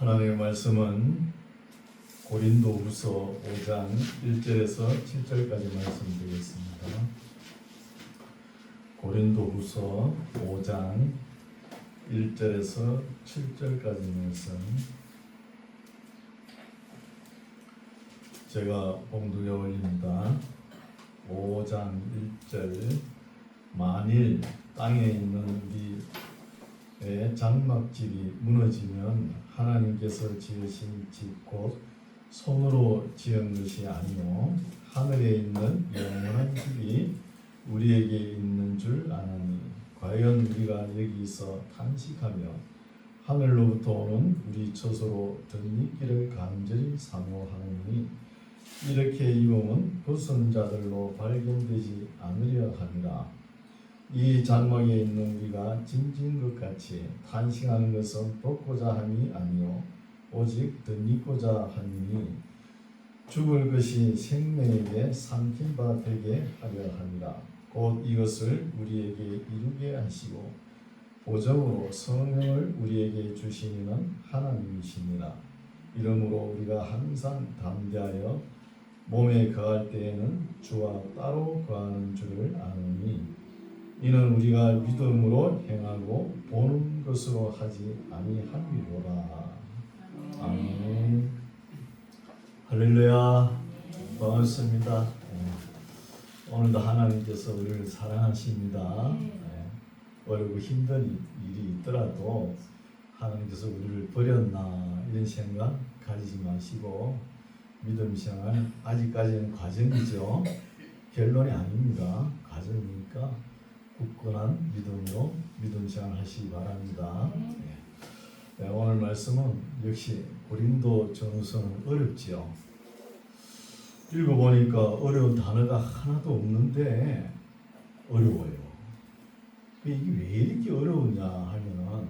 하나님의 말씀은 고린도후서 5장 1절에서 7절까지 말씀드리겠습니다. 고린도후서 5장 1절에서 7절까지 말씀. 제가 봉독에 올립니다. 5장 1절. 만일 땅에 있는 우리의 장막집이 무너지면 하나님께서 지으신 집 곧 손으로 지은 것이 아니요 하늘에 있는 영원한 집이 우리에게 있는 줄 아나니 과연 우리가 여기서 탄식하며 하늘로부터 오는 우리 처소로 덧입기를 간절히 사모하노니 이렇게 이 몸은 벗은 자들로 발견되지 않으려 함이라. 이 장막에 있는 우리가 짐진 것 같이 탄식하는 것은 벗고자 함이 아니요 오직 덧입고자 함이니 죽을 것이 생명에게 삼킨 바 되게 하려 함이라. 곧 이것을 우리에게 이루게 하시고 보정으로 성령을 우리에게 주시는 하나님이시니라. 이러므로 우리가 항상 담대하여 몸에 거할 때에는 주와 따로 거하는 줄을 아노니 이는 우리가 믿음으로 행하고 보는 것으로 하지 아니함이로라. 아멘. 할렐루야. 반갑습니다. 오늘도 하나님께서 우리를 사랑하십니다. 어렵고 힘든 일이 있더라도 하나님께서 우리를 버렸나 이런 생각 가지지 마시고 믿음 생활 아직까지는 과정이죠. 결론이 아닙니다. 과정이니까 굳건한 믿음으로 믿음 생활 하시기 바랍니다. 오늘 말씀은 역시 고린도 전후서는 어렵지요. 읽어보니까 어려운 단어가 하나도 없는데 어려워요. 이게 왜 이렇게 어려우냐 하면은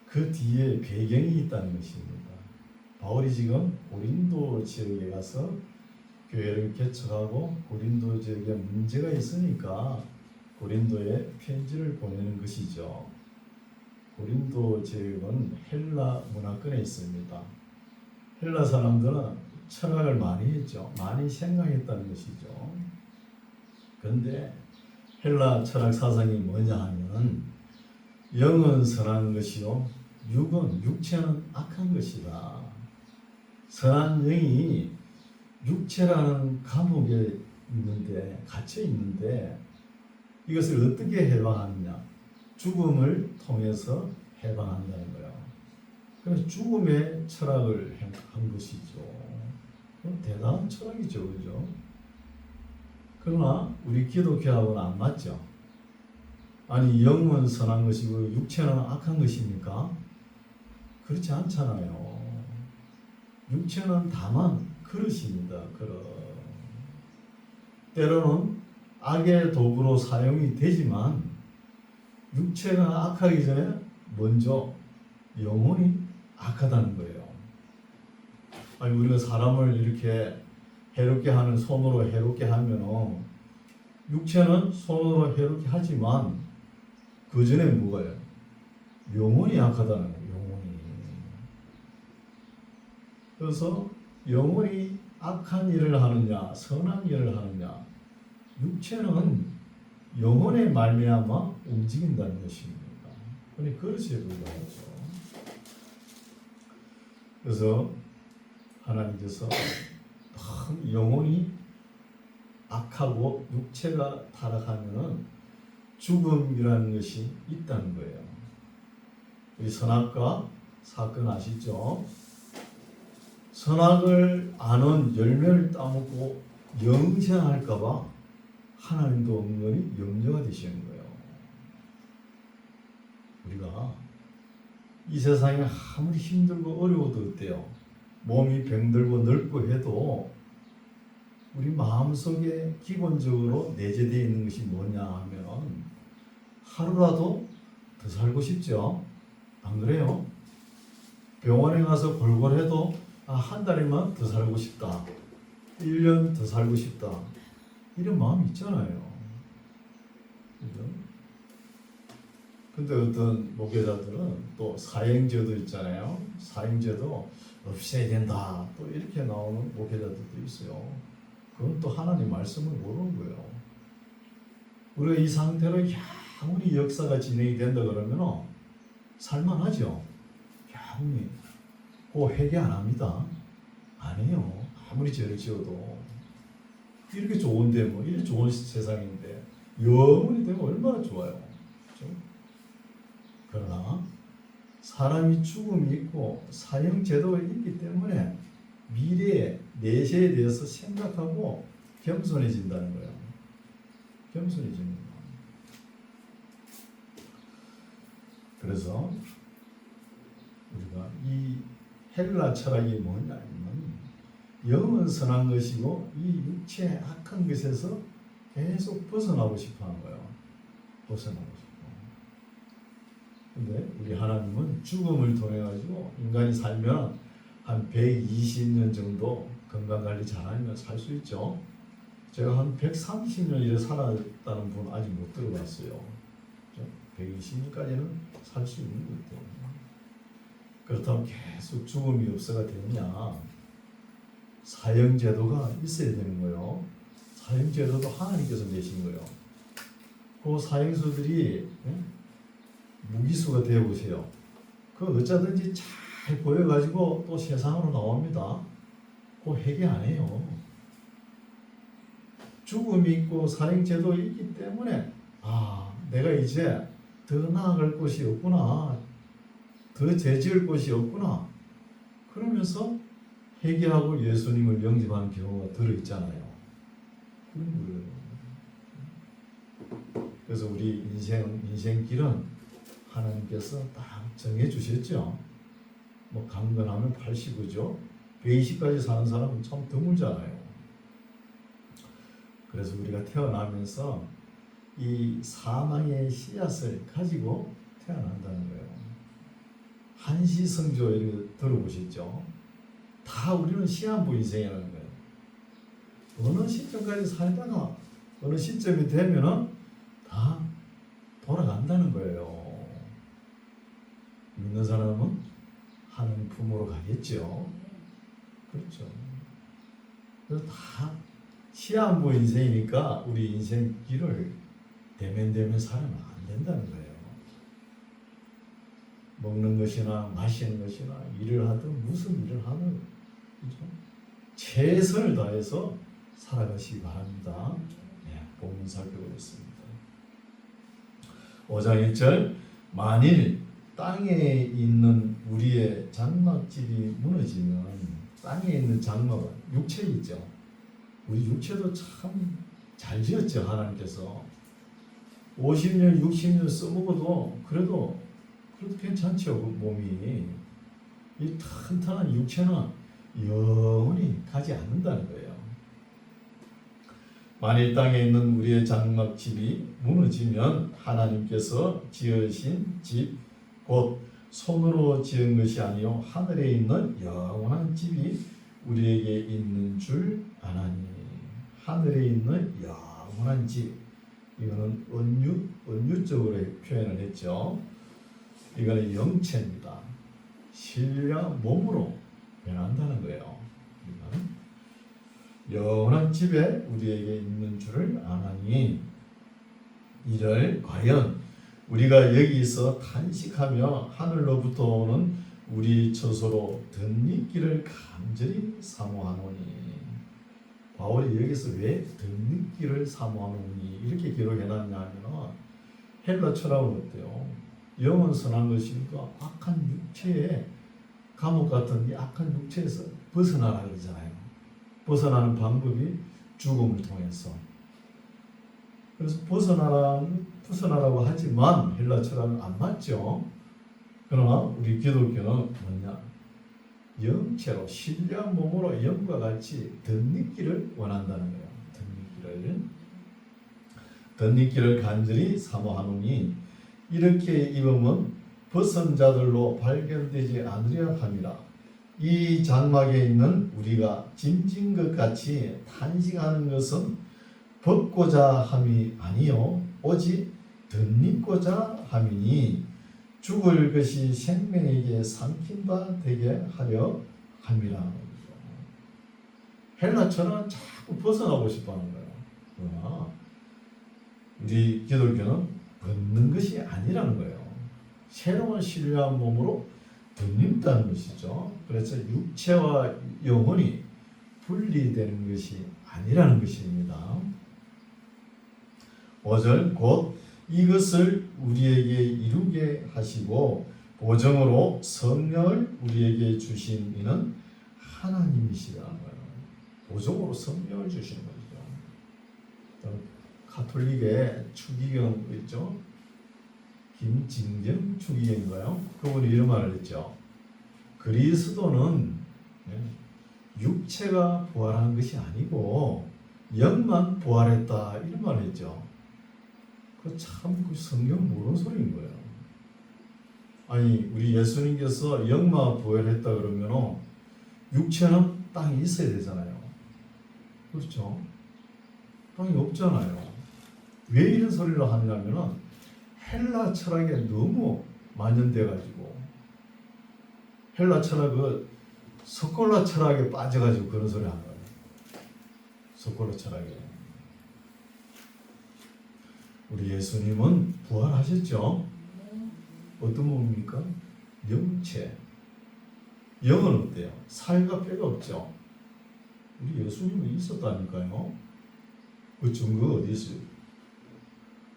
그 뒤에 배경이 있다는 것입니다. 바울이 지금 고린도 지역에 가서 교회를 개척하고 고린도 지역에 문제가 있으니까 고린도에 편지를 보내는 것이죠. 고린도 지역은 헬라 문화권에 있습니다. 헬라 사람들은 철학을 많이 했죠. 많이 생각했다는 것이죠. 그런데 헬라 철학 사상이 뭐냐 하면 영은 선한 것이요 육체는 악한 것이다. 선한 영이 육체라는 감옥에 있는데 갇혀 있는데 이것을 어떻게 해방하느냐? 죽음을 통해서 해방한다는 거예요. 그래서 죽음의 철학을 한 것이죠. 대단한 철학이죠, 그죠? 그러나 우리 기독교하고는 안 맞죠. 아니 영은 선한 것이고 육체는 악한 것입니까? 그렇지 않잖아요. 육체는 다만 그릇입니다. 그릇. 때로는 악의 도구로 사용이 되지만 육체가 악하기 전에 먼저 영혼이 악하다는 거예요. 아니 우리가 사람을 이렇게 해롭게 하는 손으로 해롭게 하면 육체는 손으로 해롭게 하지만 그 전에 뭐가요? 영혼이 악하다는 거예요. 영혼이. 그래서 영혼이 악한 일을 하느냐 선한 일을 하느냐 육체는 영혼에 말미암아 움직인다는 것입니다. 그러니 그릇에 불과하죠. 그래서 하나님께서 영혼이 악하고 육체가 타락하면 죽음이라는 것이 있다는 거예요. 우리 선악과 사건 아시죠? 선악을 아는 열매를 따먹고 영생할까봐 하나님도 은근히 염려가 되시는 거예요. 우리가 이 세상에 아무리 힘들고 어려워도 어때요? 몸이 병들고 늙고 해도 우리 마음속에 기본적으로 내재되어 있는 것이 뭐냐 하면 하루라도 더 살고 싶죠? 안 그래요? 병원에 가서 골골해도 한 달이면 더 살고 싶다. 1년 더 살고 싶다. 이런 마음이 있잖아요. 그죠? 근데 어떤 목회자들은 또 사형제도 있잖아요. 사형제도 없애야 된다. 또 이렇게 나오는 목회자들도 있어요. 그건 또 하나님 말씀을 모르는 거예요. 우리가 이 상태로 아무리 역사가 진행이 된다 그러면 살만하죠. 아무리 그 회개 안 합니다. 안 해요. 아무리 죄를 지어도. 이렇게 좋은데 뭐 이렇게 좋은 세상인데 영원히 되면 얼마나 좋아요. 그렇죠? 그러나 사람이 죽음이 있고 사형제도가 있기 때문에 미래의 내세에 대해서 생각하고 겸손해진다는 거예요. 겸손해지는 거예요. 그래서 우리가 이 헬라 철학이 뭐냐면 영은 선한 것이고 이 육체 악한 것에서 계속 벗어나고 싶어 하는 거예요. 벗어나고 싶어. 근데 우리 하나님은 죽음을 통해 가지고 인간이 살면 한 120년 정도 건강관리 잘하면 살 수 있죠. 제가 한 130년 이래 살았다는 분 아직 못 들어봤어요. 120년까지는 살 수 있는 거죠. 그렇다면 계속 죽음이 없어가 되느냐? 사형제도가 있어야 되는 거예요. 사형제도도 하나님께서 내신 거예요. 그 사형수들이 무기수가 되어보세요. 그 어쩌든지 잘 보여가지고 또 세상으로 나옵니다. 그 회개 안 해요. 죽음이 있고 사형제도 있기 때문에 내가 이제 더 나아갈 곳이 없구나. 더 죄지을 곳이 없구나. 그러면서 회개하고 예수님을 영접하는 경우가 들어있잖아요. 그런 거예요. 그래서 우리 인생길은 하나님께서 딱 정해주셨죠. 뭐 강건하면 80이죠. 120까지 사는 사람은 참 드물잖아요. 그래서 우리가 태어나면서 이 사망의 씨앗을 가지고 태어난다는 거예요. 한시성조 이렇게 들어보셨죠? 다 우리는 시한부 인생이라는 거예요. 어느 시점까지 살다가 어느 시점이 되면은 다 돌아간다는 거예요. 믿는 사람은 하나님 품으로 가겠죠. 그렇죠. 그래서 다 시한부 인생이니까 우리 인생 길을 대면대면 살아면 안 된다는 거예요. 먹는 것이나 마시는 것이나 일을 하든 무슨 일을 하든 그렇죠? 최선을 다해서 살아가시기 바랍니다. 본문 살펴보겠습니다. 5장 1절 만일 땅에 있는 우리의 장막집이 무너지면 땅에 있는 장막은 육체이죠. 우리 육체도 참 잘 지었죠. 하나님께서 50년 60년 써먹어도 그래도 괜찮죠. 몸이. 이 튼튼한 육체는 영원히 가지 않는다는 거예요. 만일 땅에 있는 우리의 장막집이 무너지면 하나님께서 지으신 집 곧 손으로 지은 것이 아니요 하늘에 있는 영원한 집이 우리에게 있는 줄 아나니. 하늘에 있는 영원한 집. 이거는 은유적으로 표현을 했죠. 이거는 영체입니다. 신령 몸으로 변한다는 거예요. 영원한 집에 우리에게 있는 줄을 아나니 이를 과연 우리가 여기서 탄식하며 하늘로부터 오는 우리 처소로 덧입기를 간절히 사모하노니. 바울이 여기서 왜 덧입기를 사모하노니 이렇게 기록해놨냐 하면 헬라 철학은 어때요? 영은 선한 것이니까 악한 육체에 감옥 같은 이 악한 육체에서 벗어나라 그러잖아요. 벗어나는 방법이 죽음을 통해서. 그래서 벗어나라고 하지만 헬라 철학은 안 맞죠. 그러나 우리 기독교는 뭐냐? 영체로 신령 몸으로 영과 같이 덧입기를 원한다는 거예요. 덧입기를 간절히 사모하노니 이렇게 입으면 벗은 자들로 발견되지 않으려 함이라. 이 장막에 있는 우리가 짐진 것 같이 탄식하는 것은 벗고자 함이 아니요 오직 덧입고자 함이니 죽을 것이 생명에게 삼킨 바 되게 하려 함이라. 헬라처럼 자꾸 벗어나고 싶어하는 거예요. 그러나 우리 기독교는 벗는 것이 아니라는 거예요. 새로운 신뢰한 몸으로 덧입다는 것이죠. 그래서 육체와 영혼이 분리되는 것이 아니라는 것입니다. 5절 곧 이것을 우리에게 이루게 하시고 보정으로 성령을 우리에게 주신 이는 하나님이시라. 보정으로 성령을 주신 거죠. 가톨릭의 추기경 있죠. 김진경 추기경인가요? 그분이 이런 말을 했죠. 그리스도는 육체가 부활한 것이 아니고 영만 부활했다 이런 말을 했죠. 그 성경 모르는 소리인 거예요. 아니 우리 예수님께서 영만 부활했다 그러면 육체는 땅에 있어야 되잖아요. 그렇죠? 땅이 없잖아요. 왜 이런 소리를 하냐면은 헬라 철학에 너무 만연돼가지고 헬라 철학 서콜라 철학에 빠져가지고 그런 소리 하는 거예요. 서콜라 철학에. 우리 예수님은 부활하셨죠? 어떤 몸입니까? 영체. 영은 어때요? 살과 뼈가 없죠? 우리 예수님은 있었다니까요. 그 증거가 어디 있어요?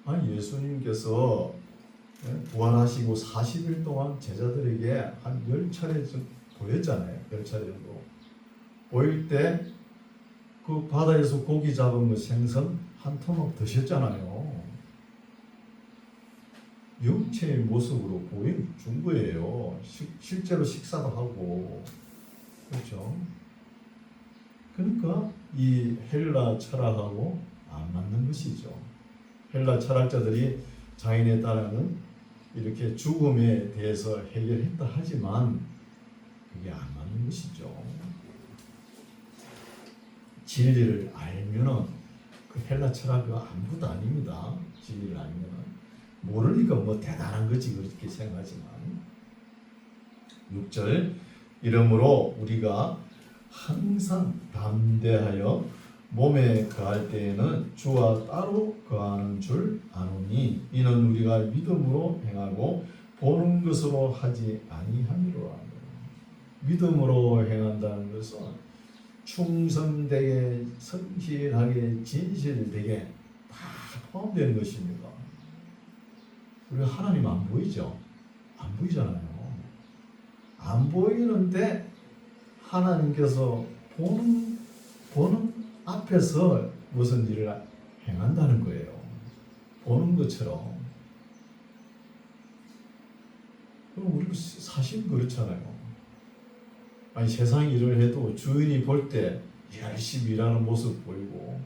아니 예수님께서 부활하시고 40일 동안 제자들에게 한 10차례 보였잖아요. 10차례 정도. 보일 때 그 바다에서 고기 잡은 그 생선 한 토막 드셨잖아요. 영체의 모습으로 보여준 거예요. 실제로 식사도 하고. 그렇죠? 그러니까 이 헬라 철학하고 안 맞는 것이죠. 헬라 철학자들이 자인에 따라는 이렇게 죽음에 대해서 해결했다 하지만 그게 안 맞는 것이죠. 진리를 알면은 그 헬라 철학은 아무것도 아닙니다. 진리를 알면은 모르니까 뭐 대단한 거지 그렇게 생각하지만 6절 이러므로 우리가 항상 담대하여 몸에 거할 때에는 주와 따로 거하는 줄 아노니 이는 우리가 믿음으로 행하고 보는 것으로 하지 아니함이로라. 믿음으로 행한다는 것은 충성되게 성실하게 진실되게 다 포함되는 것입니다. 우리가 하나님 안 보이죠? 안 보이잖아요. 안 보이는데 하나님께서 보는 앞에서 무슨 일을 행한다는 거예요. 보는 것처럼. 그럼 우리도 사실 그렇잖아요. 아니 세상 일을 해도 주인이 볼 때 열심히 일하는 모습 보이고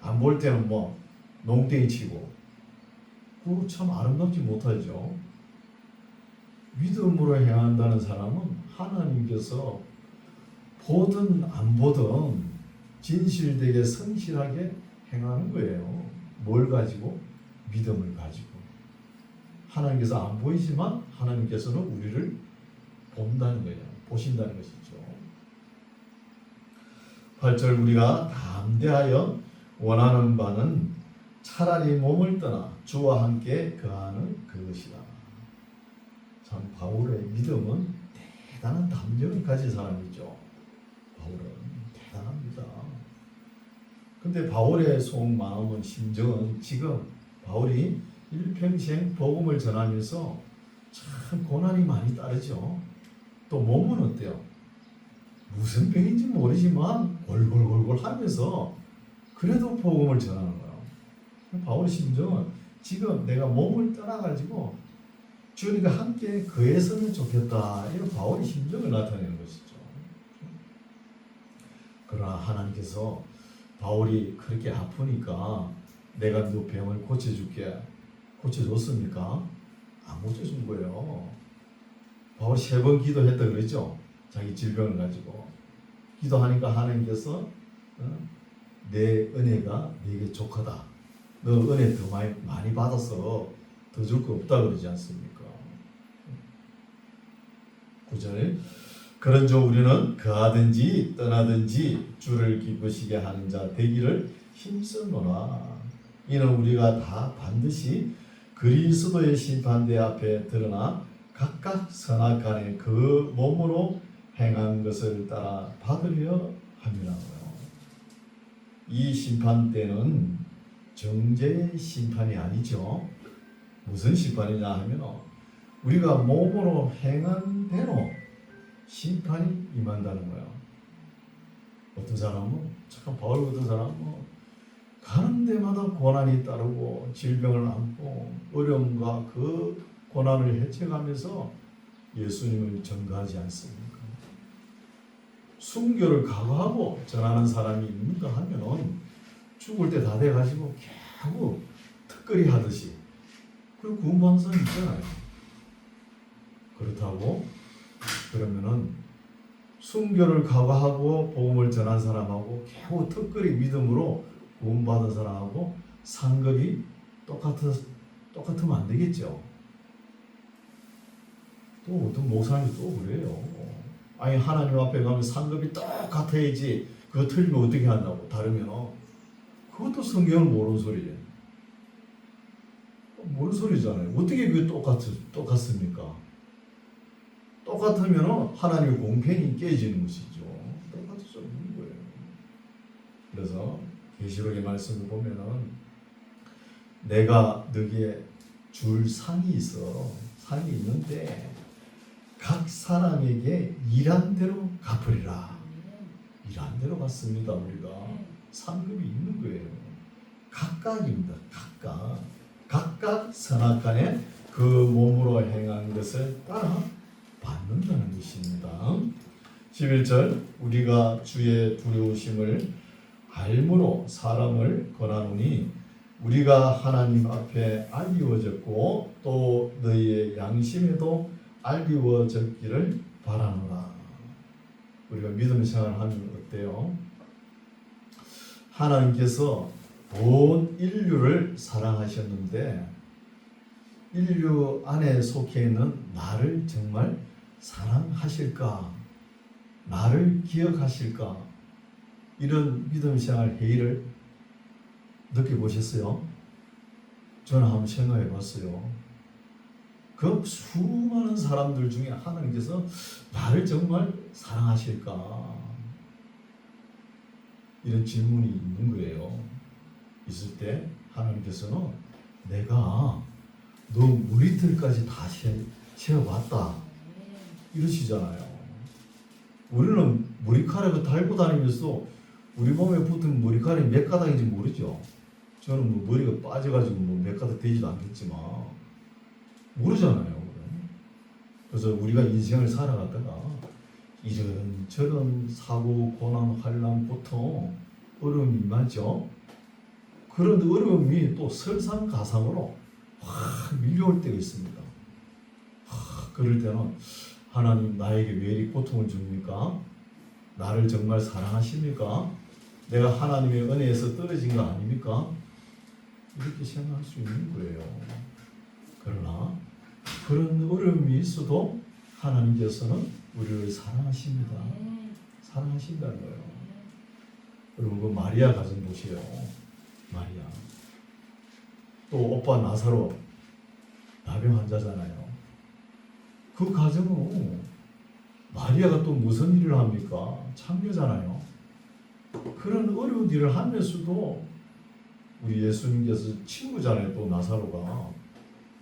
안 볼 때는 뭐 농땡이 치고 그거 참 아름답지 못하죠. 믿음으로 행한다는 사람은 하나님께서 보든 안 보든 진실되게 성실하게 행하는 거예요. 뭘 가지고? 믿음을 가지고. 하나님께서 안 보이지만 하나님께서는 우리를 본다는 거예요. 보신다는 것이죠. 8절 우리가 담대하여 원하는 바는 차라리 몸을 떠나 주와 함께 거하는 그것이다. 참 바울의 믿음은 대단한 담력을 가진 사람이죠. 바울은 대단합니다. 근데 바울의 속마음은 심정은 지금 바울이 일평생 복음을 전하면서 참 고난이 많이 따르죠. 또 몸은 어때요? 무슨 병인지 모르지만 골골골골 하면서 그래도 복음을 전하는 거예요. 바울의 심정은 지금 내가 몸을 떠나가지고 주님과 함께 거했으면 좋겠다. 이런 바울의 심정을 나타내는 것이죠. 그러나 하나님께서 바울이 그렇게 아프니까 내가 너 병을 고쳐줄게. 고쳐줬습니까? 안 고쳐준 거예요. 바울이 3번 기도했다 그랬죠? 자기 질병을 가지고. 기도하니까 하나님께서 내 은혜가 네게 족하다. 너 은혜 더 많이 받아서 더 줄 거 없다 그러지 않습니까? 9절 그런즉 우리는 거하든지 떠나든지 주를 기쁘시게 하는 자 되기를 힘쓰노라. 이는 우리가 다 반드시 그리스도의 심판대 앞에 드러나 각각 선악간에 그 몸으로 행한 것을 따라 받으려 함이라고요. 이 심판 때는 정죄의 심판이 아니죠. 무슨 심판이냐 하면 우리가 몸으로 행한 대로 심판이 임한다는 거예요. 어떤 사람은 참 바울 같은 사람은 가는 데마다 고난이 따르고 질병을 안고 어려움과 그 고난을 헤쳐가면서 예수님을 전가하지 않습니까? 순교를 각오하고 전하는 사람이 있는가 하면은 죽을 때 다 돼가지고 겨우 턱걸이 하듯이 그리고 구원받는 사람 있잖아요. 그렇다고 그러면은 순교를 각오하고 복음을 전한 사람하고 겨우 턱걸이 믿음으로 구원받은 사람하고 상급이 똑같으면 안 되겠죠. 또 어떤 목사님이 또 그래요. 아니 하나님 앞에 가면 상급이 똑같아야지 그거 틀리면 어떻게 한다고 다르면 그것도 성경을 모르는 소리예요. 모르는 소리잖아요. 어떻게 그게 똑같습니까? 똑같으면 하나님의 공평이 깨지는 것이죠. 똑같을 수 없는 거예요. 그래서 계시록의 말씀을 보면은 내가 너희에 줄 상이 있어. 상이 있는데 각 사람에게 일한 대로 갚으리라. 일한 대로 갚습니다. 우리가 상급이 있는 거예요. 각각입니다. 각각 선악간에 그 몸으로 행한 것을 따라 받는다는 것입니다. 11절 우리가 주의 두려우심을 알므로 사람을 권하노니 우리가 하나님 앞에 알리워졌고 또 너희의 양심에도 알리워졌기를 바라노라. 우리가 믿음 생활하면 어때요? 하나님께서 온 인류를 사랑하셨는데 인류 안에 속해 있는 나를 정말 사랑하실까? 나를 기억하실까? 이런 믿음 생활 회의를 느껴보셨어요? 저는 한번 생각해 봤어요. 그 수많은 사람들 중에 하나님께서 나를 정말 사랑하실까? 이런 질문이 있는 거예요. 있을 때 하나님께서는 내가 너 머리털까지 다 채워봤다 이러시잖아요. 우리는 머리카락을 달고 다니면서 우리 몸에 붙은 머리카락이 몇 가닥인지 모르죠. 저는 뭐 머리가 빠져가지고 뭐 몇 가닥 되지도 않겠지만 모르잖아요. 그래서 우리가 인생을 살아가다가 이런저런 사고, 고난, 환난, 고통, 어려움이 임하죠. 그런 어려움이 또 설상가상으로 확 밀려올 때가 있습니다. 그럴 때는 하나님 나에게 왜 이리 고통을 줍니까? 나를 정말 사랑하십니까? 내가 하나님의 은혜에서 떨어진 거 아닙니까? 이렇게 생각할 수 있는 거예요. 그러나 그런 어려움이 있어도 하나님께서는 우리를 사랑하십니다. 사랑하신다는 거예요. 그리고 그 마리아 가정 보세요. 마리아. 또 오빠 나사로 나병 환자잖아요. 그 가정은 마리아가 또 무슨 일을 합니까? 창녀잖아요. 그런 어려운 일을 하면서도 우리 예수님께서 친구잖아요. 또 나사로가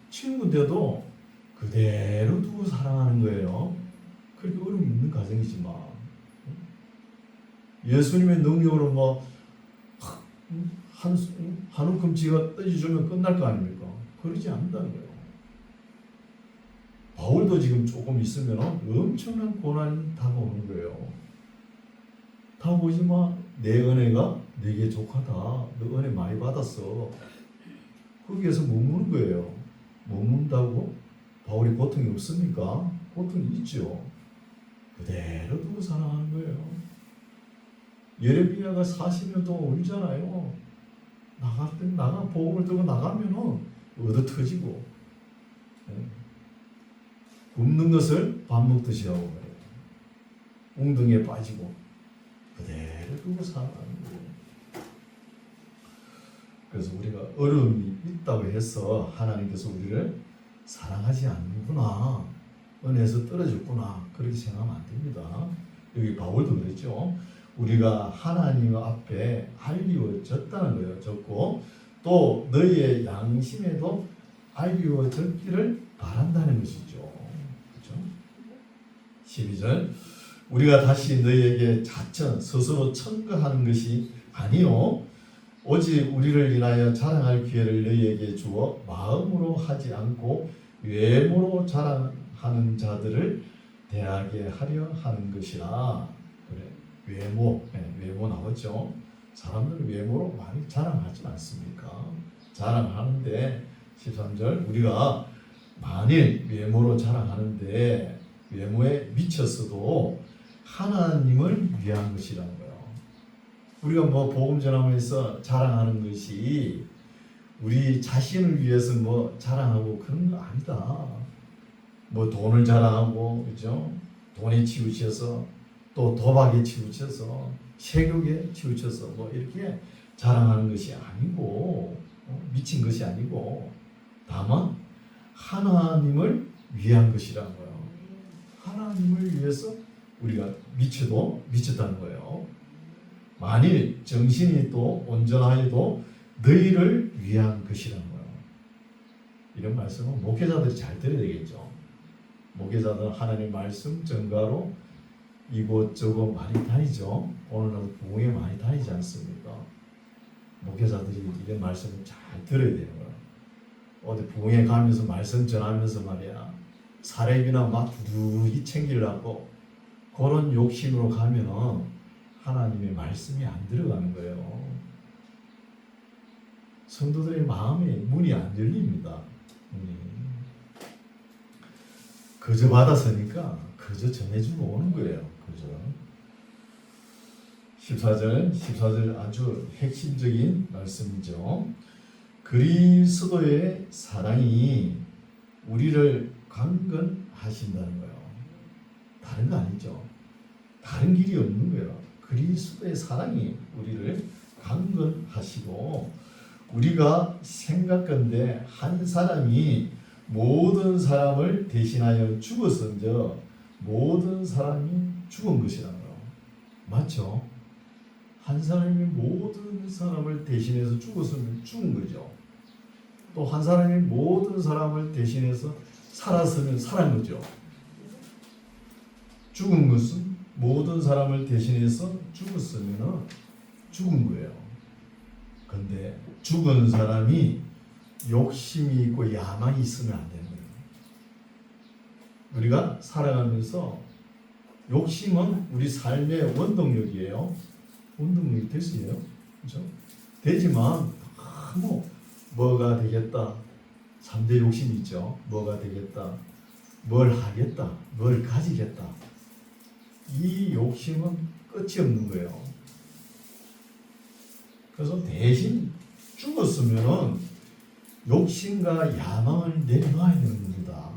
친구인데도 그대로 두고 사랑하는 거예요. 그렇게 어려움 있는 가정이지만 예수님의 능력으로 뭐 한 움큼 쥐가 떠주면 끝날 거 아닙니까? 그러지 않는다는 거예요. 바울도 지금 조금 있으면 엄청난 고난이 다가오는 거예요. 다가오지만 내 은혜가 네게 족하다. 너 은혜 많이 받았어. 거기에서 머무는 거예요. 머문다고 바울이 고통이 없습니까? 고통이 있죠. 그대로 두고 사랑하는 거예요. 예레미야가 40년 동안 울잖아요. 나가 복음을 들고 나가면은 얻어 터지고 굶는 것을 밥 먹듯이 하고 그래요. 웅덩이에 빠지고 그대로 두고 살아가는 거예요. 그래서 우리가 어려움이 있다고 해서 하나님께서 우리를 사랑하지 않는구나, 은혜에서 떨어졌구나, 그렇게 생각하면 안 됩니다. 여기 바울도 그랬죠. 우리가 하나님 앞에 알리워졌다는 거예요. 졌고 또 너희의 양심에도 알리워졌기를 바란다는 것이죠. 그렇죠? 12절 우리가 다시 너희에게 자천 스스로 청구하는 것이 아니요 오직 우리를 인하여 자랑할 기회를 너희에게 주어 마음으로 하지 않고 외모로 자랑하는 자들을 대하게 하려 하는 것이라. 그래, 외모 나오죠. 사람들은 외모로 많이 자랑하지 않습니까? 자랑하는데 13절 우리가 만일 외모로 자랑하는데 외모에 미쳤어도 하나님을 위한 것이라는 거예요. 우리가 뭐 복음 전하면서 자랑하는 것이 우리 자신을 위해서 뭐 자랑하고 그런 거 아니다. 뭐 돈을 자랑하고, 그죠? 돈에 치우쳐서 또 도박에 치우쳐서 세욕에 치우쳐서 뭐 이렇게 자랑하는 것이 아니고, 미친 것이 아니고, 다만 하나님을 위한 것이라는 거예요. 하나님을 위해서 우리가 미쳐도 미쳤다는 거예요. 만일 정신이 또 온전하여도 너희를 위한 것이라는 거예요. 이런 말씀은 목회자들이 잘 들어야 되겠죠. 목회자들은 하나님 말씀 전가로 이곳저곳 많이 다니죠. 오늘은 부흥회 많이 다니지 않습니까? 목회자들이 이런 말씀을 잘 들어야 되는 거예요. 어디 부흥회 가면서 말씀 전하면서 말이야 사례비나 막 두둑이 챙기려고 그런 욕심으로 가면은 하나님의 말씀이 안 들어가는 거예요. 성도들의 마음에 문이 안 열립니다. 그저 받았으니까 그저 전해주고 오는 거예요. 그죠? 14절 아주 핵심적인 말씀이죠. 그리스도의 사랑이 우리를 강건하신다는 거예요. 다른 거 아니죠. 다른 길이 없는 거예요. 그리스도의 사랑이 우리를 강건하시고 우리가 생각건대 한 사람이 모든 사람을 대신하여 죽었은저 모든 사람이 죽은 것이라는 거예요. 맞죠? 한 사람이 모든 사람을 대신해서 죽었으면 죽은 거죠. 또 한 사람이 모든 사람을 대신해서 살았으면 살은 거죠. 죽은 것은 모든 사람을 대신해서 죽었으면 죽은 거예요. 근데 죽은 사람이 욕심이 있고 야망이 있으면 안 되는 거예요. 우리가 살아가면서 욕심은 우리 삶의 원동력이에요. 원동력이 됐어요. 그렇죠? 되지만 너무 뭐가 되겠다. 3대 욕심이 있죠. 뭐가 되겠다. 뭘 하겠다. 뭘 가지겠다. 이 욕심은 끝이 없는 거예요. 그래서 대신 죽었으면은 욕심과 야망을 내려놔야 되는 겁니다.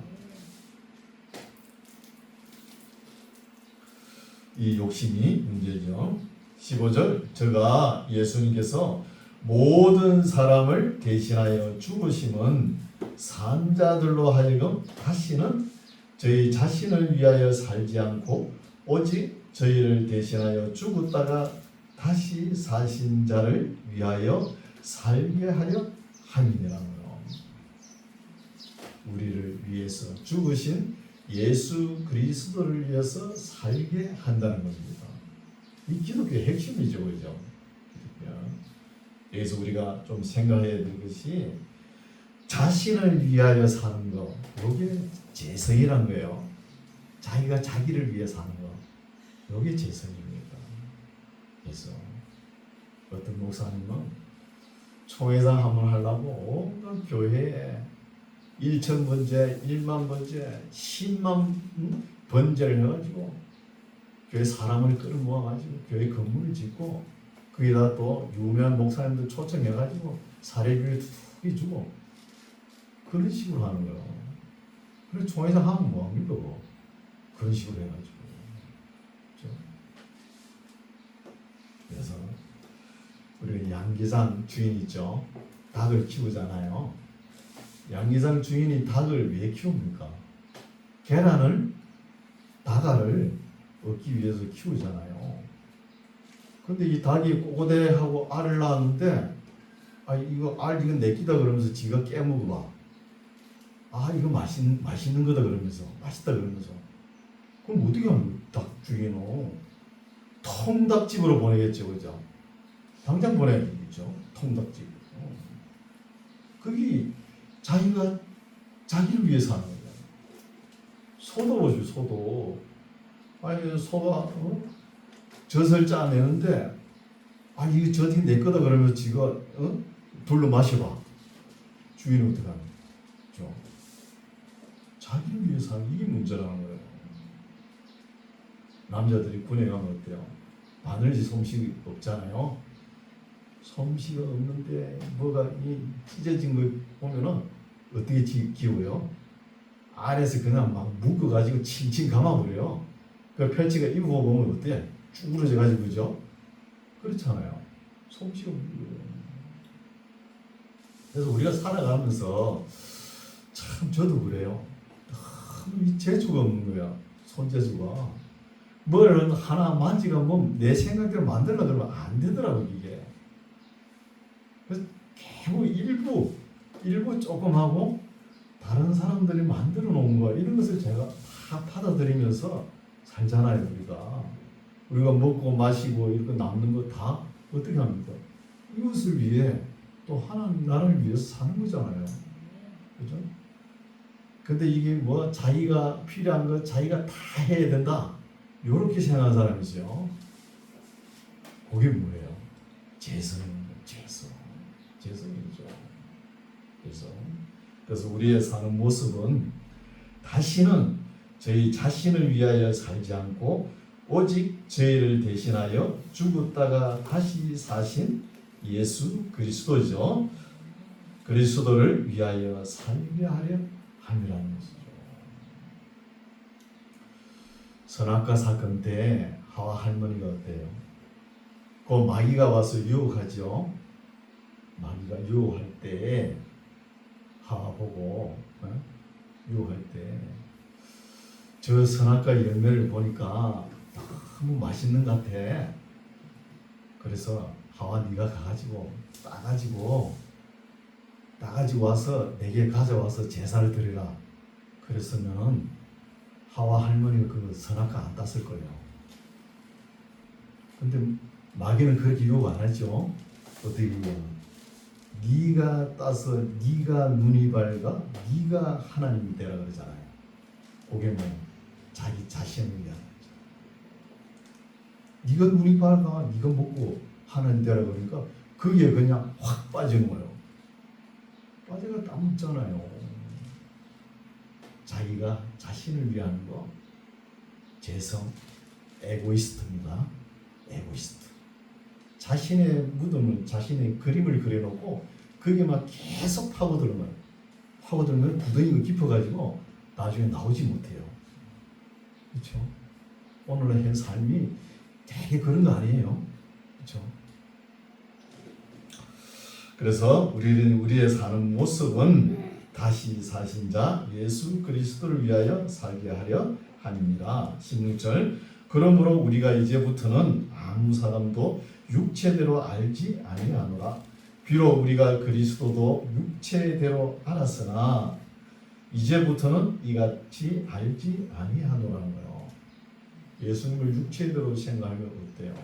이 욕심이 문제죠. 15절 저가 예수님께서 모든 사람을 대신하여 죽으심은 산자들로 하여금 다시는 저희 자신을 위하여 살지 않고 오직 저희를 대신하여 죽었다가 다시 사신 자를 위하여 살게 하려 함이니라고요. 우리를 위해서 죽으신 예수 그리스도를 위해서 살게 한다는 겁니다. 이 기독교의 핵심이죠, 그죠? 여기서 우리가 좀 생각해야 될 것이 자신을 위하여 사는 거, 이게 재성이란 거예요. 자기가 자기를 위해 사는 거, 이게 재성입니다. 그래서 어떤 목사님은 총회장 한번 하려고 온갖 교회에 1,000번째, 1만번째, 10만 번제를 해가지고 교회 사람을 끌어모아가지고 교회 건물을 짓고 거기다 또 유명한 목사님들 초청해가지고 사례비를 툭 주고 그런 식으로 하는 거예요. 그래서 총회장 하면 뭐합니까? 그런 식으로 해가지고. 그렇죠? 그래서 우리 양계장 주인 있죠? 닭을 키우잖아요. 양계장 주인이 닭을 왜 키웁니까? 계란을, 다가를 얻기 위해서 키우잖아요. 근데 이 닭이 꼬고대하고 알을 낳았는데, 아, 이거 알 이건 내 끼다 그러면서 지가 깨먹어봐. 아, 이거 맛있는 거다 그러면서, 맛있다 그러면서. 그럼 어떻게 하면 닭 주인은 통닭집으로 보내겠죠, 그죠? 당장 보내야겠죠, 통닭집. 그게 자기가 자기를 위해서 하는 거예요. 소도 보죠, 소도. 아니, 소가 젖을 짜내는데, 아, 이거 젖이 내 거다 그러면서 지가 둘러 마셔봐. 주인은 어떻게 하는 거죠? 자기를 위해서 하는 이게 문제라는 거예요. 남자들이 군에 가면 어때요? 바느질 솜씨가 없잖아요. 솜씨가 없는데 뭐가 이 찢어진 거 보면은 어떻게 기워요? 안에서 그냥 막 묶어가지고 칭칭 감아버려요. 그 펼치가 입어보면 어때? 쭈그러져가지고 그죠? 그렇잖아요. 솜씨가 없는 거예요. 그래서 우리가 살아가면서 참 저도 그래요. 너무 이 재주가 없는 거야. 손재주가. 뭘 하나 만지가 뭐 내 생각대로 만들려고 그러면 안 되더라고 이게. 그래서 개고 일부 조금 하고 다른 사람들이 만들어 놓은 거 이런 것을 제가 다 받아들이면서 살잖아요. 우리가 먹고 마시고 이렇게 남는 거 다 어떻게 합니까? 이것을 위해 또 하나님 나라를 위해서 사는 거잖아요. 그죠? 근데 이게 뭐 자기가 필요한 거 자기가 다 해야 된다. 이렇게 생각하는 사람이죠. 그게 뭐예요? 재성이죠. 그래서 우리의 사는 모습은 다시는 저희 자신을 위하여 살지 않고 오직 저희를 대신하여 죽었다가 다시 사신 예수 그리스도죠. 그리스도를 위하여 살게 하려 함이라는 것이죠. 선악과 사건 때 하와 할머니가 어때요? 그 마귀가 와서 유혹하죠. 마귀가 유혹할 때 하와 보고 유혹할 때 저 선악과 열매를 보니까 너무 맛있는 것 같아. 그래서 하와 네가 가가지고 따가지고 와서 내게 가져와서 제사를 드리라. 그랬으면은 하와 할머니가 그 선악과 안 땄을 거예요. 근데 마귀는 그렇게 유혹 안 하죠. 어떻게 유혹? 네가 따서 네가 눈이 밝아 네가 하나님이 되라 그러잖아요. 그게 뭐 자기 자신을 위한 거죠. 네가 눈이 밝아 네가 먹고 하나님 되라 그러니까 그게 그냥 확 빠지는 거예요. 빠져가 딱 묻잖아요. 자기가 자신을 위한 거 재성 에고이스트입니다. 에고이스트. 자신의 무덤을 자신의 그림을 그려놓고 그게 막 계속 파고들면 구덩이가 깊어가지고 나중에 나오지 못해요. 그렇죠? 오늘의 현 삶이 되게 그런 거 아니에요. 그렇죠? 그래서 우리의 사는 모습은 다시 사신 자 예수 그리스도를 위하여 살게 하려 함이니라. 16절 그러므로 우리가 이제부터는 아무 사람도 육체대로 알지 아니하노라. 비록 우리가 그리스도도 육체대로 알았으나 이제부터는 이같이 알지 아니하노라는 거예요. 예수님을 육체대로 생각하면 어때요?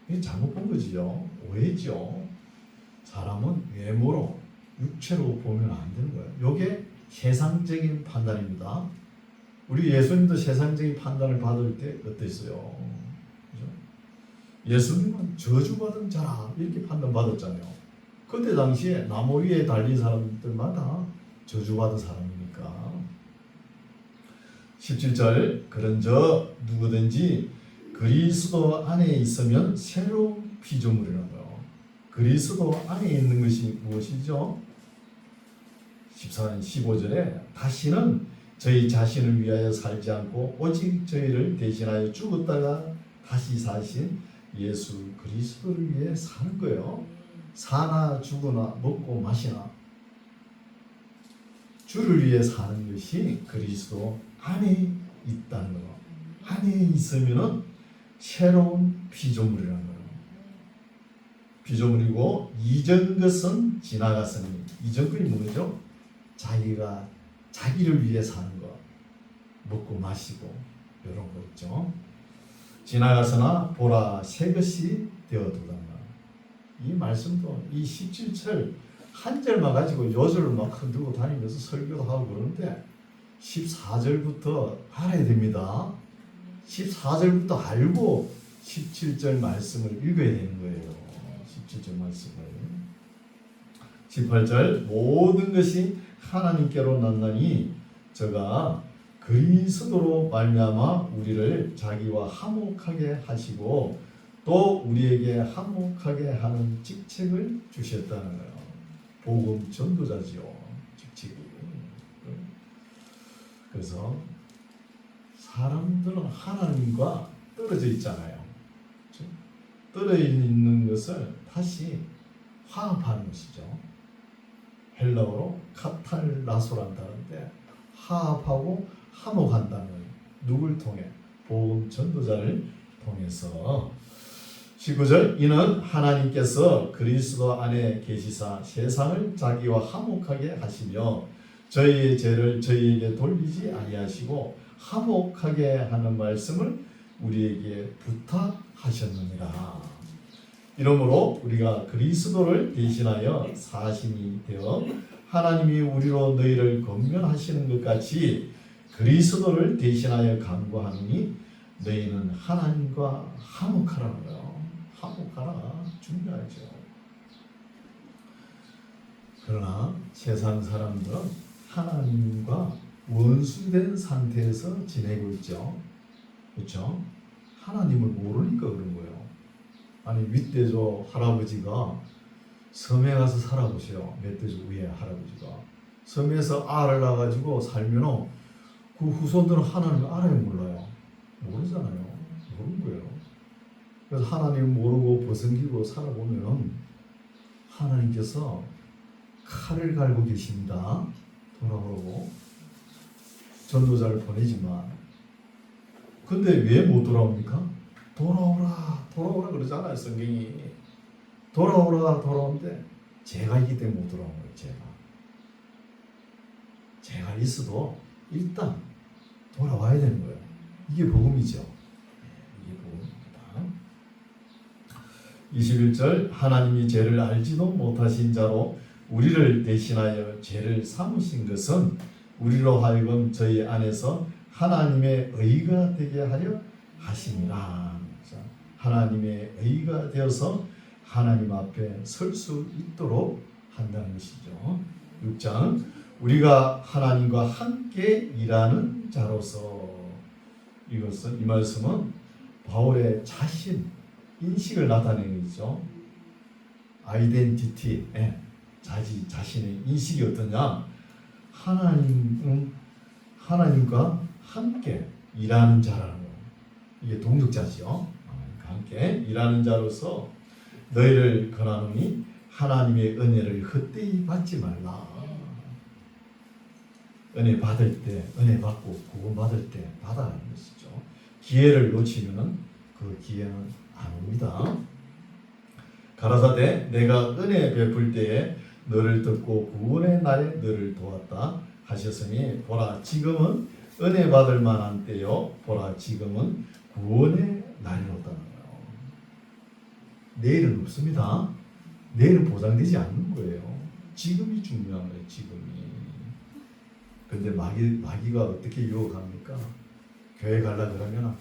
이게 잘못 본 거지요. 오해죠. 사람은 외모로 육체로 보면 안 되는 거예요. 이게 세상적인 판단입니다. 우리 예수님도 세상적인 판단을 받을 때 어땠어요? 그죠? 예수님은 저주받은 자라 이렇게 판단받았잖아요. 그때 당시에 나무 위에 달린 사람들마다 저주받은 사람이니까. 17절 그런저 누구든지 그리스도 안에 있으면 새로운 피조물이라는 거예요. 그리스도 안에 있는 것이 무엇이죠? 14절 15절에 다시는 저희 자신을 위하여 살지 않고 오직 저희를 대신하여 죽었다가 다시 사신 예수 그리스도를 위해 사는 거예요. 사나 죽으나 먹고 마시나 주를 위해 사는 것이 그리스도 안에 있다는 거. 안에 있으면은 새로운 피조물이라는 거예요. 피조물이고 이전 것은 지나갔으니, 이전 것이 뭐죠? 자기가 자기를 위해 사는 거, 먹고 마시고 이런 거 있죠. 지나가서나 보라 새 것이 되어도다. 이 말씀도 이 17절 한 절만 가지고 요절을 막 흔들고 다니면서 설교도 하고 그러는데 14절부터 알아야 됩니다. 14절부터 알고 17절 말씀을 읽어야 되는 거예요. 17절 말씀을. 18절 모든 것이 하나님께로 났나니 저가 그리스도로 말미암아 우리를 자기와 화목하게 하시고 또 우리에게 화목하게 하는 직책을 주셨다는 거예요. 복음 전도자지요. 직책이. 그래서 사람들은 하나님과 떨어져 있잖아요. 떨어져 있는 것을 다시 화합하는 것이죠. 헬라어로 카탈라소란다는데 화합하고 화목한다는 누굴 통해? 복음 전도자를 통해서. 19절 이는 하나님께서 그리스도 안에 계시사 세상을 자기와 화목하게 하시며 저희의 죄를 저희에게 돌리지 아니하시고 화목하게 하는 말씀을 우리에게 부탁하셨느니라. 이러므로 우리가 그리스도를 대신하여 사신이 되어 하나님이 우리로 너희를 권면하시는 것 같이 그리스도를 대신하여 간구하느니 너희는 하나님과 화목하라는 거예요. 화목하라. 중요하죠. 그러나 세상 사람들은 하나님과 원수된 상태에서 지내고 있죠. 그렇죠? 하나님을 모르니까 그런 거예요. 아니 윗대조 할아버지가 섬에 가서 살아보세요. 멧돼지 위에 할아버지가 섬에서 알을 낳아가지고 살면은 그 후손들은 하나님을 알아요, 몰라요? 모르잖아요. 모르는 거예요. 그래서 하나님 모르고 버성기고 살아보면 하나님께서 칼을 갈고 계십니다. 돌아오고 전도자를 보내지만 근데 왜 못 돌아옵니까? 돌아오라 돌아오라 그러잖아요. 성경이 돌아오라 돌아오는데 제가 있기 때문에 못 돌아오는 거예요. 제가 있어도 일단 돌아와야 되는 거예요. 이게 복음이죠. 이게 복음입니다. 21절 하나님이 죄를 알지도 못하신 자로 우리를 대신하여 죄를 삼으신 것은 우리로 하여금 저희 안에서 하나님의 의가 되게 하려 하심이라. 하나님의 의가 되어서 하나님 앞에 설 수 있도록 한다는 것이죠. 6장 우리가 하나님과 함께 일하는 자로서 이것은 이 말씀은 바울의 자신 인식을 나타내는 것이죠. 아이덴티티, 자신의 인식이 어떠냐? 하나님과 함께 일하는 자라는 거. 이게 동력자죠. 함께 일하는 자로서 너희를 권하노니 하나님의 은혜를 헛되이 받지 말라. 은혜 받을 때, 은혜 받고 구원 받을 때 받아야 하는 것이죠. 기회를 놓치면은 그 기회는 안 옵니다. 가라사대 내가 은혜 베풀 때에 너를 듣고 구원의 날에 너를 도왔다 하셨으니 보라 지금은 은혜 받을 만한 때요 보라 지금은 구원의 날이로다는 거예요. 내일은 없습니다. 내일은 보장되지 않는 거예요. 지금이 중요한 거예요. 지금이. 근데 마귀가 어떻게 유혹합니까? 교회 가려고 그러면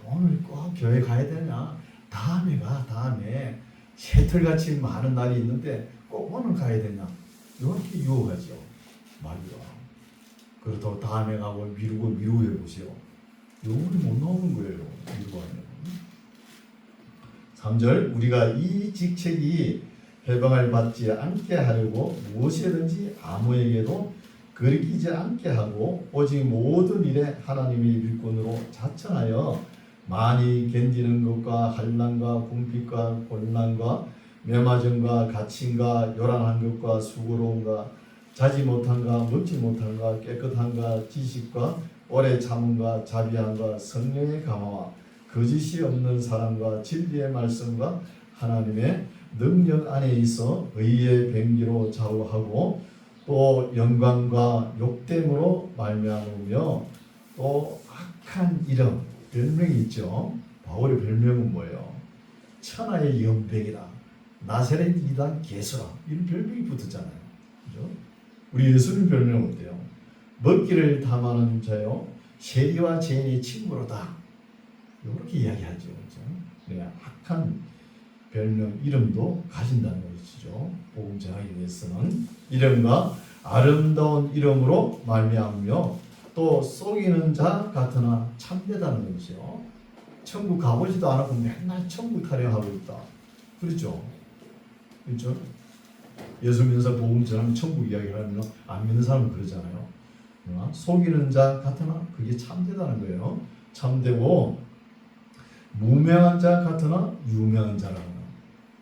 오늘 꼭 교회 가야 되냐? 다음에 가. 다음에 새털같이 많은 날이 있는데 꼭 오늘 가야 되냐? 이렇게 유혹하죠. 마귀가. 그렇다고 다음에 가고 미루고 해보세요. 영혼이 못 나오는 거예요. 미루고 하면. 3절 우리가 이 직책이 해방을 받지 않게 하려고 무엇이든지 아무에게도 거리끼지 않게 하고 오직 모든 일에 하나님의 일꾼으로 자천하여 많이 견디는 것과 환난과 궁핍과 곤난과 매맞음과 갇힘과 요란한 것과 수고로움과 자지 못한가 묻지 못한가 깨끗한가 지식과 오래 참음과 자비함과 성령의 감화와 거짓이 없는 사랑과 진리의 말씀과 하나님의 능력 안에 있어 의의 병기로 좌우하고 또 영광과 욕됨으로 말미암으며 또 악한 이름 별명이 있죠. 바울의 별명은 뭐예요? 천하의 연병이다. 나사렛 이단 개수라. 이런 별명이 붙었잖아요. 그죠? 우리 예수님 별명 어때요? 먹기를 탐하는 자요. 세리와 죄인의 친구로다. 이렇게 이야기하죠. 그죠? 그러니까 악한 별명, 이름도 가진다는 것이죠. 복음 전하기 위해서는 이름과 아름다운 이름으로 말미암으며 또 속이는 자 같으나 참되다는 것이요. 천국 가보지도 않았고 맨날 천국 타령하고 있다. 그렇죠? 그렇죠? 예수 믿는 사람 복음 전하면 천국 이야기를 하면 안 믿는 사람은 그러잖아요. 속이는 자 같으나 그게 참되다는 거예요. 참되고 무명한 자 같으나 유명한 자라는 거예요.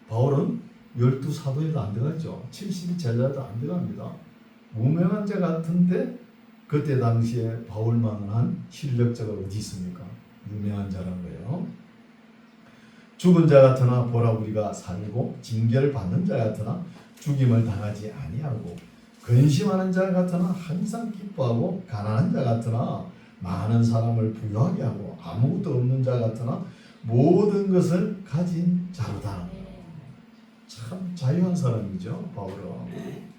바울은 12사도에도 안 들어갔죠. 70이 제자도 안 들어갑니다. 무명한 자 같은데 그때 당시에 바울만은 한 실력자가 어디 있습니까? 유명한 자라는 거예요. 죽은 자 같으나 보라 우리가 살고 징계를 받는 자 같으나 죽임을 당하지 아니하고 근심하는 자 같으나 항상 기뻐하고 가난한 자 같으나 많은 사람을 부유하게 하고 아무것도 없는 자 같으나 모든 것을 가진 자로다. 참 자유한 사람이죠. 바울은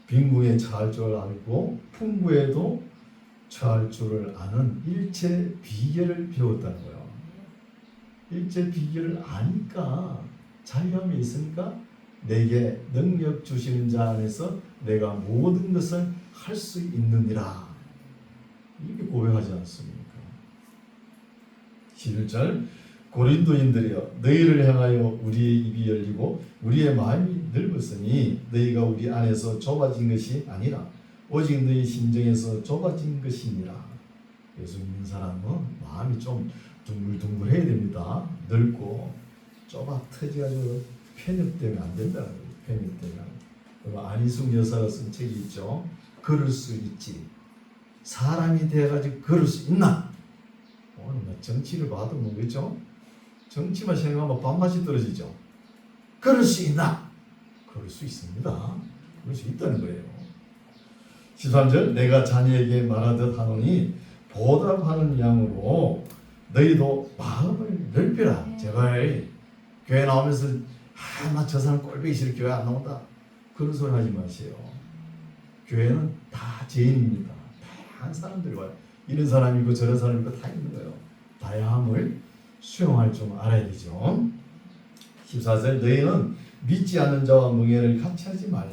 빈궁에 처할 줄 알고 풍부에도 처할 줄을 아는 일체 비결을 배웠다는 거예요. 일체 비결을 아니까 자유함이 있으니까 내게 능력 주시는 자 안에서 내가 모든 것을 할 수 있느니라. 이렇게 고백하지 않습니까? 11절 고린도인들이여 너희를 향하여 우리의 입이 열리고 우리의 마음이 넓었으니 너희가 우리 안에서 좁아진 것이 아니라 오직 너희 심정에서 좁아진 것이니라. 예수 믿는 사람은 마음이 좀 둥글둥글해야 됩니다. 넓고 좁아 터져가지고 편협되면 안 된다는 거예요. 편협되면. 안희숙 여사가 쓴 책이 있죠. 걸을 수 있지. 사람이 돼가지고 걸을 수 있나? 오늘 정치를 봐도 뭐 그렇죠? 정치만 생각하면 밥맛이 떨어지죠. 걸을 수 있나? 걸을 수 있습니다. 그럴 수 있다는 거예요. 13절 내가 자녀에게 말하듯 하노니 보답하는 양으로 너희도 마음을 넓혀라. 제발 교회 나오면서 나 저 사람 꼴보기 싫어 교회 안 나온다. 그런 소리 하지 마세요. 교회는 다 죄인입니다. 다양한 사람들이 와요. 이런 사람이 있고 저런 사람이 있고 다 있는 거예요. 다양함을 수용할 줄 알아야 되죠. 14절 너희는 믿지 않는 자와 멍에를 같이 하지 말라.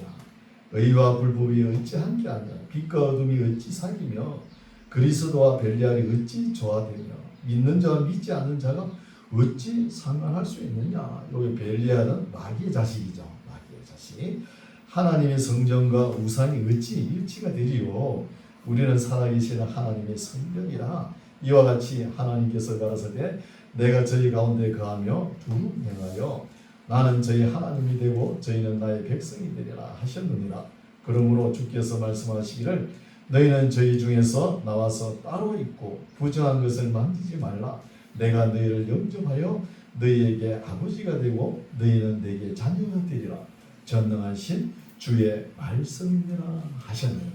의와 불법이 어찌 함께하냐. 빛과 어둠이 어찌 사귀며 그리스도와 벨리알이 어찌 조화되며 믿는 자와 믿지 않는 자가 어찌 상관할 수 있느냐. 여기 벨리알은 마귀의 자식이죠. 마귀의 자식. 하나님의 성전과 우상이 어찌 일치가 되리요. 우리는 살아계시는 하나님의 성전이라. 이와 같이 하나님께서 가라사대 내가 저희 가운데 거하며 두루 행하여 나는 저희 하나님이 되고 저희는 나의 백성이 되리라 하셨느니라. 그러므로 주께서 말씀하시기를 너희는 저희 중에서 나와서 따로 있고 부정한 것을 만지지 말라. 내가 너희를 영접하여 너희에게 아버지가 되고 너희는 내게 자녀가 되리라. 전능하신 주의 말씀이라 하셨느니라.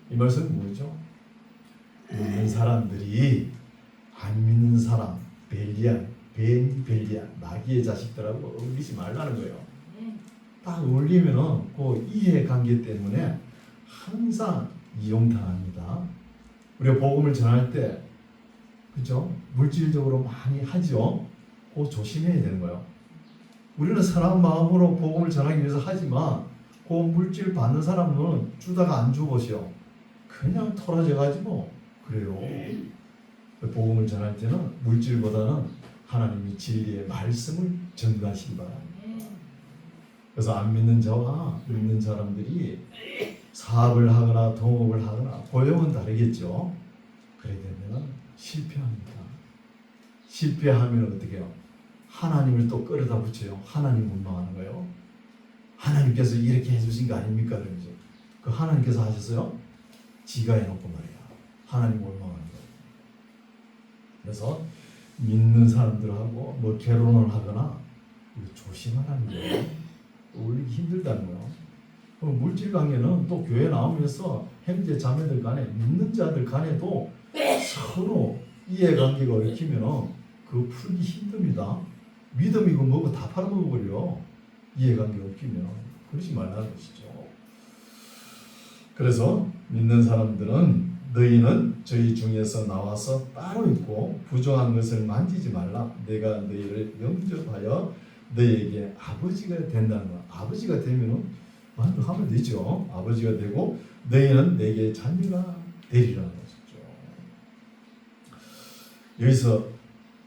이 말씀은 뭐죠? 믿는 사람들이 안 믿는 사람 벨리알, 벨리알, 마귀의 자식들하고 어울리지 말라는 거예요. 딱 어울리면은 그 이해관계 때문에 항상 이용당합니다. 우리가 복음을 전할 때, 그죠? 물질적으로 많이 하죠. 그거 조심해야 되는 거예요. 우리는 선한 마음으로 복음을 전하기 위해서 하지만 그 물질 받는 사람은 주다가 안 주고시오. 그냥 털어져가지고 그래요. 복음을 전할 때는 물질보다는 하나님이 진리의 말씀을 전가하시기 바랍니다. 그래서 안 믿는 자와 믿는 사람들이 사업을 하거나 동업을 하거나 고용은 다르겠죠. 그래 되면 실패합니다. 실패하면 어떻게 해요? 하나님을 또 끌어다 붙여요. 하나님 원망하는 거예요. 하나님께서 이렇게 해주신 거 아닙니까? 그러면서 그 하나님께서 하셨어요? 지가 해놓고 말이야. 하나님 원망하는 거예요. 그래서 믿는 사람들하고 뭐 결혼을 하거나 이거 조심하라는 거예요. 올리기 힘들다는 거예요. 물질 관계는 또 교회 나오면서 형제 자매들 간에 믿는 자들 간에도 서로 이해관계가 얽히면 그거 풀기 힘듭니다. 믿음이고 뭐고 다 팔아먹어버려. 이해관계 얽히면. 그러지 말라는 것이죠. 그래서 믿는 사람들은 너희는 저희 중에서 나와서 따로 있고 부정한 것을 만지지 말라. 내가 너희를 영접하여 너희에게 아버지가 된다는 거야. 아버지가 되면은 하면 되죠. 아버지가 되고 너희는 내게 자녀가 되리라는 것이죠. 여기서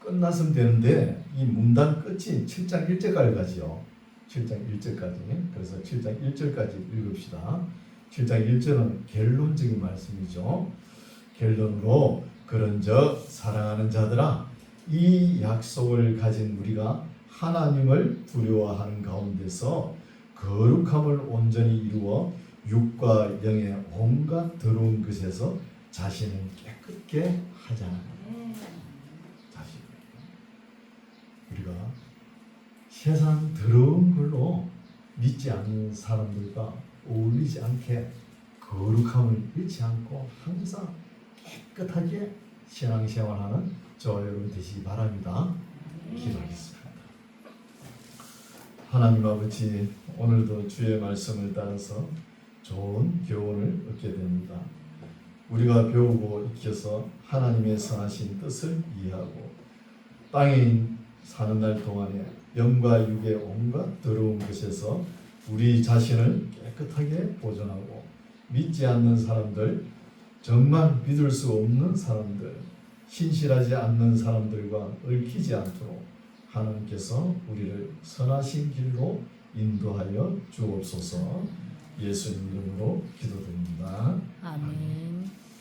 끝났으면 되는데 이 문단 끝이 7장 1절까지 가지요. 7장 1절까지. 그래서 7장 1절까지 읽읍시다. 7장 1절은 결론적인 말씀이죠. 결론으로 그런즉 사랑하는 자들아 이 약속을 가진 우리가 하나님을 두려워하는 가운데서 거룩함을 온전히 이루어 육과 영의 온갖 더러운 것에서 자신을 깨끗게 하자. 자신. 우리가 세상 더러운 걸로 믿지 않는 사람들과 어울리지 않게 거룩함을 잃지 않고 항상 깨끗하게 신앙생활하는 저와 여러분 되시기 바랍니다. 기도하겠습니다. 하나님 아버지, 오늘도 주의 말씀을 따라서 좋은 교훈을 얻게 됩니다. 우리가 배우고 익혀서 하나님의 선하신 뜻을 이해하고 땅에 사는 날 동안에 영과 육의 온갖 더러운 것에서 우리 자신을 깨끗하게 보존하고 믿지 않는 사람들, 정말 믿을 수 없는 사람들, 신실하지 않는 사람들과 얽히지 않도록 하나님께서 우리를 선하신 길로 인도하여 주옵소서. 예수님 이름으로 기도드립니다. 아멘.